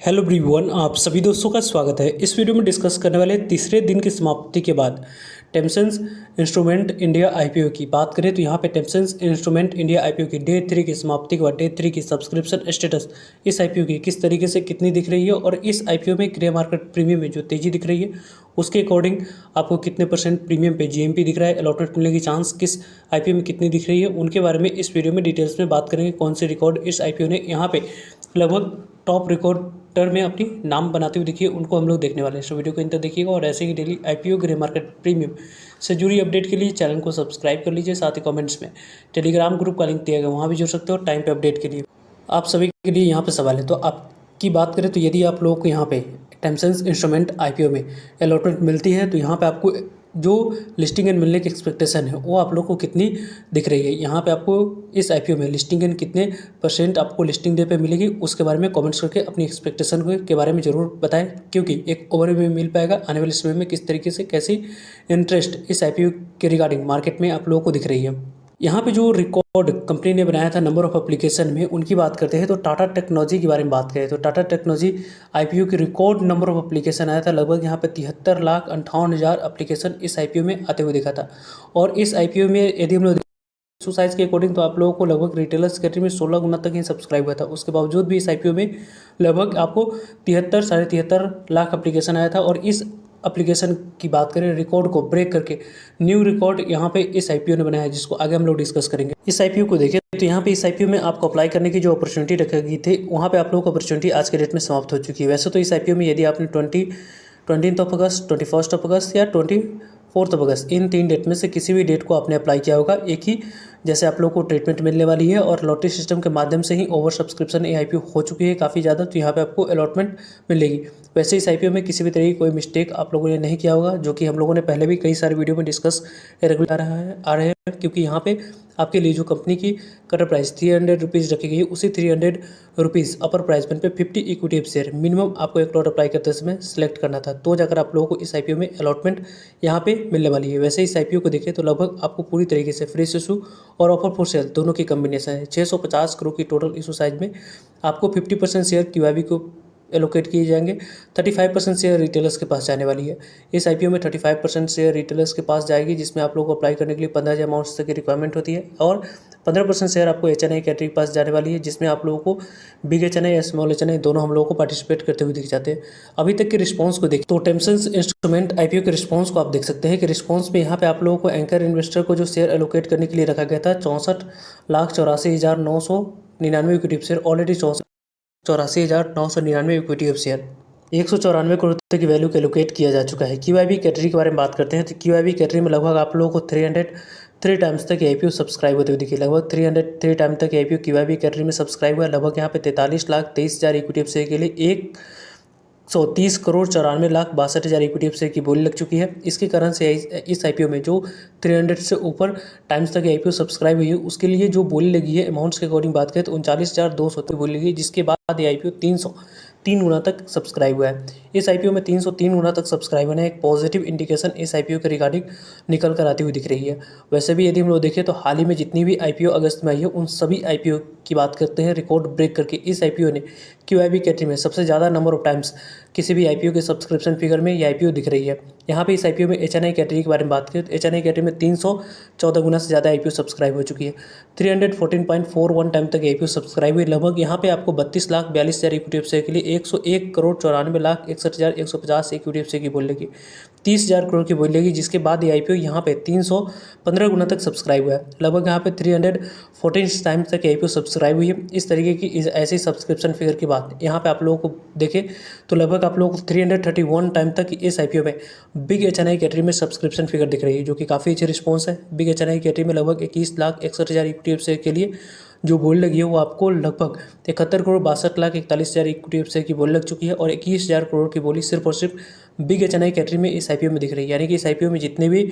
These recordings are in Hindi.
हेलो एवरीवन, आप सभी दोस्तों का स्वागत है। इस वीडियो में डिस्कस करने वाले तीसरे दिन की समाप्ति के बाद टेम्सेंस इंस्ट्रूमेंट इंडिया आईपीओ की बात करें तो यहाँ पे टेम्सेंस इंस्ट्रूमेंट इंडिया आईपीओ की डे 3 की समाप्ति के बाद डे 3 की सब्सक्रिप्शन स्टेटस इस आईपीओ की किस तरीके से कितनी दिख रही है और इस आईपीओ में ग्रे मार्केट प्रीमियम में जो तेजी दिख रही है उसके अकॉर्डिंग आपको कितने परसेंट प्रीमियम पे जीएमपी दिख रहा है, अलॉटमेंट मिलने की चांस किस आईपीओ में कितनी दिख रही है, उनके बारे में इस वीडियो में डिटेल्स में बात करेंगे। कौन से रिकॉर्ड इस आईपीओ ने यहाँ पे लगभग टॉप रिकॉर्डर में अपनी नाम बनाते हुए दिखिए, उनको हम लोग देखने वाले हैं। तो वीडियो को अंत तक देखिएगा और ऐसे ही daily IPO grey market premium से जुड़ी अपडेट के लिए चैनल को सब्सक्राइब कर लीजिए। साथ ही कमेंट्स में टेलीग्राम ग्रुप का लिंक दिया गया, वहाँ भी जुड़ सकते हो टाइम पे अपडेट के लिए। आप सभी के लिए यहाँ पे सवाल है, तो आपकी बात करें तो यदि आप लोगों को यहाँ पे टेम्सेंस इंस्ट्रूमेंट आईपीओ में अलॉटमेंट मिलती है तो यहाँ पे आपको जो लिस्टिंग एंड मिलने की एक्सपेक्टेशन है वो आप लोग को कितनी दिख रही है। यहाँ पे आपको इस आईपीओ में लिस्टिंग एंड कितने परसेंट आपको लिस्टिंग डे पे मिलेगी उसके बारे में कमेंट्स करके अपनी एक्सपेक्टेशन के बारे में ज़रूर बताएं, क्योंकि एक ओवरव्यू में मिल पाएगा आने वाले समय में किस तरीके से कैसी इंटरेस्ट इस आईपीओ के रिगार्डिंग मार्केट में आप लोगों को दिख रही है। यहाँ पे जो रिकॉर्ड कंपनी ने बनाया था नंबर ऑफ एप्लीकेशन में, उनकी बात करते हैं तो टाटा टेक्नोलॉजी के बारे में बात करें तो टाटा टेक्नोलॉजी आईपीओ की रिकॉर्ड नंबर ऑफ एप्लीकेशन आया था। लगभग यहाँ पे 73,58,000 एप्लीकेशन इस आईपीओ में आते हुए दिखा था। और इस आईपीओ में यदि हम लोग साइज के अकॉर्डिंग तो आप लोगों को लगभग रिटेलर्स कैटेगरी में 16 गुना तक ही सब्सक्राइब हुआ था। उसके बावजूद भी इस आईपीओ में लगभग आपको 73-73.5 लाख एप्लीकेशन आया था। और इस एप्लीकेशन की बात करें रिकॉर्ड को ब्रेक करके न्यू रिकॉर्ड यहाँ पे इस आईपीओ ने बनाया है, जिसको आगे हम लोग डिस्कस करेंगे। इस आईपीओ को देखें तो यहाँ पे इस आईपीओ में आपको अप्लाई करने की जो अपॉर्चुनिटी रखी गई थी वहाँ पे आप लोगों को अपॉर्चुनिटी आज के डेट में समाप्त हो चुकी है। वैसे तो इस आईपीओ में यदि आपने 20 अगस्त, 21 अगस्त या 24 अगस्त इन 3 डेट में से किसी भी डेट को आपने अप्लाई किया होगा, एक ही जैसे आप लोग को ट्रीटमेंट मिलने वाली है। और लॉटरी सिस्टम के माध्यम से ही ओवर सब्सक्रिप्शन ये आईपीओ हो चुकी है काफ़ी ज़्यादा, तो यहाँ पे आपको अलॉटमेंट मिलेगी। वैसे इस आईपीओ में किसी भी तरह की कोई मिस्टेक आप लोगों ने नहीं किया होगा, जो कि हम लोगों ने पहले भी कई सारे वीडियो में डिस्कस रेगुलर आ रहे हैं, क्योंकि यहाँ पे आपके लिए जो कंपनी की कटर प्राइस 300 रुपीज़ रखी गई, उसी 300 रुपीज़ अपर प्राइस पॉइंट पे 50 इक्विटी एफ शेयर मिनिमम आपको एक लॉट अप्लाई करते समय सिलेक्ट करना था, तो जाकर आप लोगों को इस आईपीओ में अलॉटमेंट यहाँ पे मिलने वाली है। वैसे इस आईपीओ को देखें तो लगभग आपको पूरी तरीके से फ्री इशू और ऑफर फॉर सेल दोनों की कम्बिनेशन है। 650 करोड़ की टोटल इशू साइज में आपको 50% शेयर क्यूआईबी को एलोकेट किए जाएंगे। 35% शेयर रिटेलर्स के पास जाने वाली है। इस आईपीओ में 35% शेयर रिटेलर्स के पास जाएगी, जिसमें आप लोगों को अप्लाई करने के लिए 15,000 अमाउंट्स तक की रिक्वायरमेंट होती है। और 15% शेयर आपको एचएनआई कैटेगरी के पास जाने वाली है, जिसमें आप लोगों को बिग एचएनआई या स्मॉल एचएनआई दोनों हम लोगों को पार्टिसिपेट करते हुए दिख जाते हैं। अभी तक के रिस्पॉन्स को देखें तो टेम्सेंस इंस्ट्रूमेंट आईपीओ के रिस्पॉन्स को आप देख सकते हैं कि रिस्पॉन्स में यहाँ पे आप लोगों को एंकर इन्वेस्टर को जो शेयर एलोकेट करने के लिए रखा गया था 64,84,999 equity share already 84,999 equity of share 194 crore रुपये की वैल्यू के एलोकेट किया जा चुका है। क्यूआईबी कैटेगरी के बारे में बात करते हैं तो क्यूआईबी कैटेगरी में लगभग आप लोगों को 303 टाइम्स तक आईपीओ सब्सक्राइब होते हुए दिखे। लगभग 303 टाइम तक आईपीओ क्यूआईबी कैटेगरी में सब्सक्राइब हुआ। लगभग यहाँ पे 43,23,000 इक्विटी ऑफ शेयर के लिए 130,94,62,6000 इक्विटी ऑफ शेयर की बोली लग चुकी है। इसके कारण से इस आईपीओ में जो 300 से ऊपर टाइम्स तक आईपीओ सब्सक्राइब हुई है उसके लिए जो बोली लगी है अमाउंट्स के अकॉर्डिंग बात करें तो 39,200 की बोली लगी, जिसके बाद ये आईपीओ 303 गुना तक सब्सक्राइब हुआ है। इस आईपीओ में 303 गुना तक सब्सक्राइब होना एक पॉजिटिव इंडिकेशन इस आईपीओ के रिगार्डिंग निकल कर आती हुई दिख रही है। वैसे भी यदि हम लोग देखें तो हाल ही में जितनी भी आईपीओ अगस्त में आई है उन सभी आईपीओ की बात करते हैं रिकॉर्ड ब्रेक करके इस आईपीओ ने क्यूआईबी कैटेगरी में सबसे ज़्यादा नंबर ऑफ टाइम्स किसी भी आईपीओ के सब्सक्रिप्शन फिगर में ये आईपीओ दिख रही है। यहाँ पे इस आईपीओ में एचएनआई कैटेगरी के बारे में बात करें तो एचएनआई कैटेगरी में 314 गुना से ज़्यादा आईपीओ सब्सक्राइब हो चुकी है। 314.41 टाइम तक आईपीओ सब्सक्राइब हुई। लगभग यहाँ पे आपको 32,42,000 इक्विटी ऑफ शेयर के लिए 101,94,61,150 इक्विटी ऑफ शेयर की बोल लगी, 30,000 करोड़ की बोल लगी, जिसके बाद ये आईपीओ यहाँ पे 315 गुना तक सब्सक्राइब हुआ है। लगभग यहाँ पे 314 टाइम तक आईपीओ सब्सक्राइब हुई है। इस तरीके की ऐसी सब्सक्रिप्शन फिगर की बात यहाँ पे आप लोगों को देखें तो लगभग आप लोगों को 331 टाइम तक इस आईपीओ में बिग एचएनआई कैटेगरी में सब्सक्रिप्शन फिगर दिख रही है, जो कि काफ़ी अच्छी रिस्पॉन्स है। बिग एचएनआई कैटेगरी में लगभग 21,61,000 इक्विटी ऑफ शेयर के लिए जो बोल लगी है वो आपको लगभग 71,62,41,41 इक्विटी ऑफ शेयर की बोली लग चुकी है। और 21,000 करोड़ की बोली सिर्फ और सिर्फ बिग एचएनआई कैटेगरी में इस आईपीओ में दिख रही है। यानी कि इस आईपीओ में जितने भी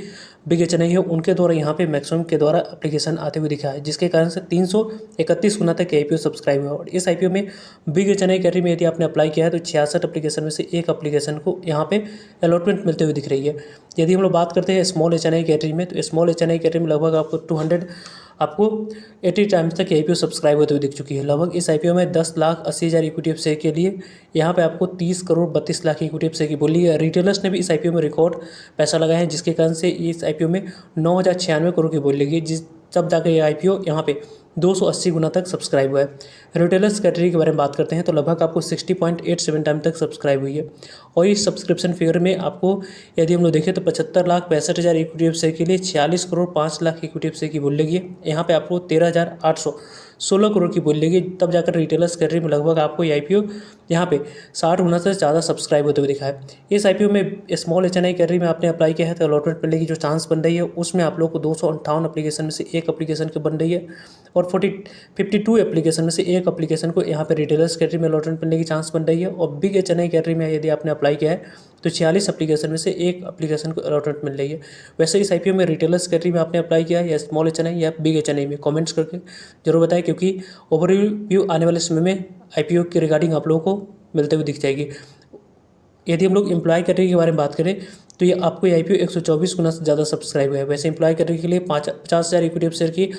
बिग एचएनआई है उनके द्वारा यहाँ पे मैक्सिमम के द्वारा एप्लीकेशन आते हुए दिखा है, जिसके कारण से 331 गुना तक आईपीओ सब्सक्राइब हुआ। और इस आईपीओ में बिग एचएनआई कैटेगरी में यदि आपने अप्लाई किया है तो 66 एप्लीकेशन में से एक एप्लीकेशन को यहाँ पे अलॉटमेंट मिलते हुए दिख रही है। यदि हम लोग बात करते हैं स्मॉल एचएनआई कैटेगरी में तो स्मॉल एचएनआई कैटेगरी में लगभग आपको आपको 80 टाइम्स तक IPO सब्सक्राइब होते हुए दिख चुकी है। लगभग इस IPO में 10,80,000 इक्विटी ऑफ शेयर के लिए यहाँ पे आपको 30 crore 32 lakh equity of share की बोली है। रिटेलर्स ने भी इस IPO में रिकॉर्ड पैसा लगाया है, जिसके कारण से इस IPO में 9,096 करोड़ की बोली लगी, जिस तब जाकर ये IPO यहाँ पे 280 गुना तक सब्सक्राइब हुआ है। रिटेलर्स कैटेगरी के बारे में बात करते हैं तो लगभग आपको 60.87 टाइम तक सब्सक्राइब हुई है। और इस सब्सक्रिप्शन फिगर में आपको यदि हम लोग देखें तो 75,62,000 इक्विटी ऑफ शेयर के लिए 46 crore 5 lakh equity of share की बोली लगी है। यहाँ पे आपको 13,816 करोड़ की बोली लगी, तब जाकर रिटेलर्स कैटेगरी में लगभग आपको ये IPO यहाँ पे 60 गुना से ज़्यादा सब्सक्राइब होते हुए दिखा है। इस IPO में स्मॉल HNI कैटेगरी में आपने अप्लाई किया है तो अलॉटमेंट मिलने की जो चांस बन रही है उसमें आप लोग को 258 एप्लीकेशन में से एक एप्लीकेशन की बन रही है, और 52 एप्लीकेशन में से एक एप्लीकेशन को यहाँ पे रिटेलर्स कैटेगरी में अलॉटमेंट मिलने की चांस बन रही है। और बिग HNI कैटेगरी में यदि आपने अप्लाई किया है तो 46 एप्लीकेशन में से एक एप्लीकेशन को अलॉटमेंट मिल रही है। वैसे इस IPO में रिटेलर्स कैटेगरी में आपने अप्लाई किया है या स्मॉल HNI या बिग HNI में, कमेंट्स करके जरूर बताएं, क्योंकि ओवरव्यू आने वाले समय में IPO के रिगार्डिंग आप लोगों को मिलते हुए दिख जाएगी। यदि हम लोग एम्प्लॉय कैटेगरी के बारे में बात करें तो ये आपको ये IPO 124 गुना से ज़्यादा सब्सक्राइब है। वैसे एम्प्लॉय कैटेगरी के लिए 50,000 इक्विटी ऑफ शेयर की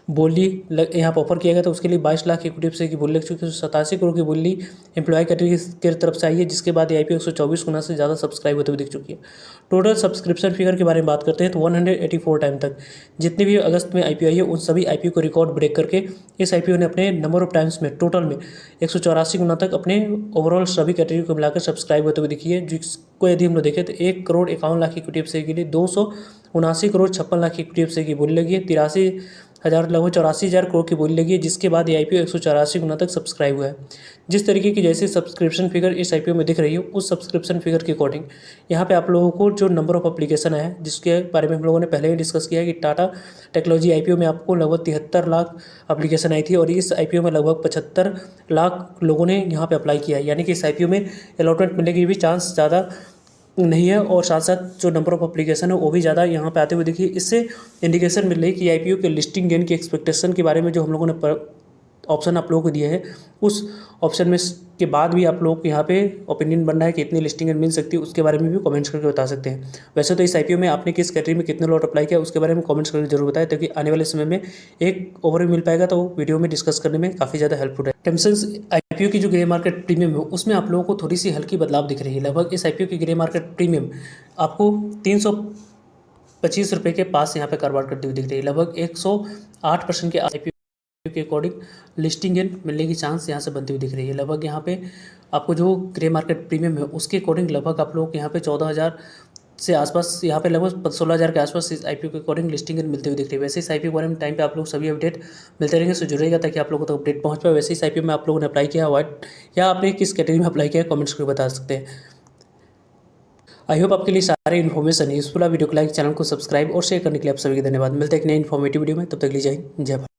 बोली यहाँ पर ऑफर किया गया, तो उसके लिए 22 लाख इक्विटी ऑफ शेयर की बोली लग चुकी है। 87 करोड़ की बोली एम्प्लॉय कैटेगरी की तरफ से आई है, जिसके बाद ये IPO 124 गुना से ज़्यादा सब्सक्राइब होते हुए दिख चुकी है। टोटल सब्सक्रिप्शन फिगर के बारे में बात करते हैं तो 184 टाइम तक जितनी भी अगस्त में IPO आई है उन सभी IPO को रिकॉर्ड ब्रेक करके इस IPO ने अपने नंबर ऑफ टाइम्स में टोटल में 184 गुना तक अपने ओवरऑल सभी कैटेगरी को मिलाकर सब्सक्राइब होते हुए दिखी है, जिसको यदि हम लोग देखें तो 1 crore 51 lakh equity of share के लिए 279 crore 56 lakh equity of share की बोली लगी है। 83,000 लगभग 84,000 करोड़ की बोली लगी है, जिसके बाद ये IPO 184 गुना तक सब्सक्राइब हुआ है। जिस तरीके की जैसे सब्सक्रिप्शन फिगर इस IPO में दिख रही है उस सब्सक्रिप्शन फिगर के अकॉर्डिंग यहाँ पे आप लोगों को जो नंबर ऑफ एप्लीकेशन है, जिसके बारे में हम लोगों ने पहले ही डिस्कस किया है कि टाटा टेक्नोलॉजी IPO में आपको लगभग 73 लाख एप्लीकेशन आई थी, और इस IPO में लगभग 75 लाख लोगों ने यहाँ पे अप्लाई किया है, यानी कि इस IPO में अलॉटमेंट मिलने की भी चांस ज़्यादा नहीं है, और साथ साथ जो नंबर ऑफ एप्लीकेशन है वो भी ज़्यादा यहाँ पे आते हुए देखिए। इससे इंडिकेशन मिल रही है कि IPO के लिस्टिंग गेन की एक्सपेक्टेशन के बारे में जो हम लोगों ने ऑप्शन आप लोगों को दिए है उस ऑप्शन में के बाद भी आप लोग यहाँ पे ओपिनियन बनना है कि इतनी लिस्टिंग मिल सकती है, उसके बारे में भी कमेंट्स करके बता सकते हैं। वैसे तो इस IPO में आपने किस कैटेगरी में कितने लॉट अप्लाई किया उसके बारे में कमेंट्स करके जरूर बताएं, ताकि आने वाले समय में एक ओवरव्यू मिल पाएगा तो वीडियो में डिस्कस करने में काफ़ी ज़्यादा हेल्पफुल है। टेम्सेंस IPO की जो ग्रे मार्केट प्रीमियम है उसमें आप लोगों को थोड़ी सी हल्की बदलाव दिख रही है। लगभग इस IPO की ग्रे मार्केट प्रीमियम आपको 325 रुपये के पास यहाँ पे कारोबार करती हुई दिख रही है। लगभग 108% के IPO के अकॉर्डिंग लिस्टिंग गेन मिलने की चांस यहाँ से बनती हुई दिख रही है। लगभग यहाँ पे आपको जो ग्रे मार्केट प्रीमियम है उसके अकॉर्डिंग लगभग आप लोग यहाँ पे 14,000 से आसपास, यहाँ पे लगभग 16,000 के आसपास इस IPO के अकॉर्डिंग लिस्टिंग गेन मिलती हुई दिख रही है। वैसे इस IPO के बारे में टाइम पे आप लोग सभी अपडेट मिलते रहेंगे, सो जुड़ेगा ताकि आप लोगों तक अपडेट पहुँच पाए। वैसे इस IPO में आप लोगों ने अप्लाई किया अवॉइड या आपने किस कैटेगरी में अप्लाई किया कमेंट्स करके बता सकते हैं। आई होप आपके लिए सारे इन्फॉर्मेशन यूजफुल है। वीडियो को लाइक, चैनल को सब्सक्राइब और शेयर करने के लिए आप सभी का धन्यवाद। मिलते हैं एक नई इन्फॉर्मेटिव वीडियो में, तब तक के लिए जय हिंद जय भारत।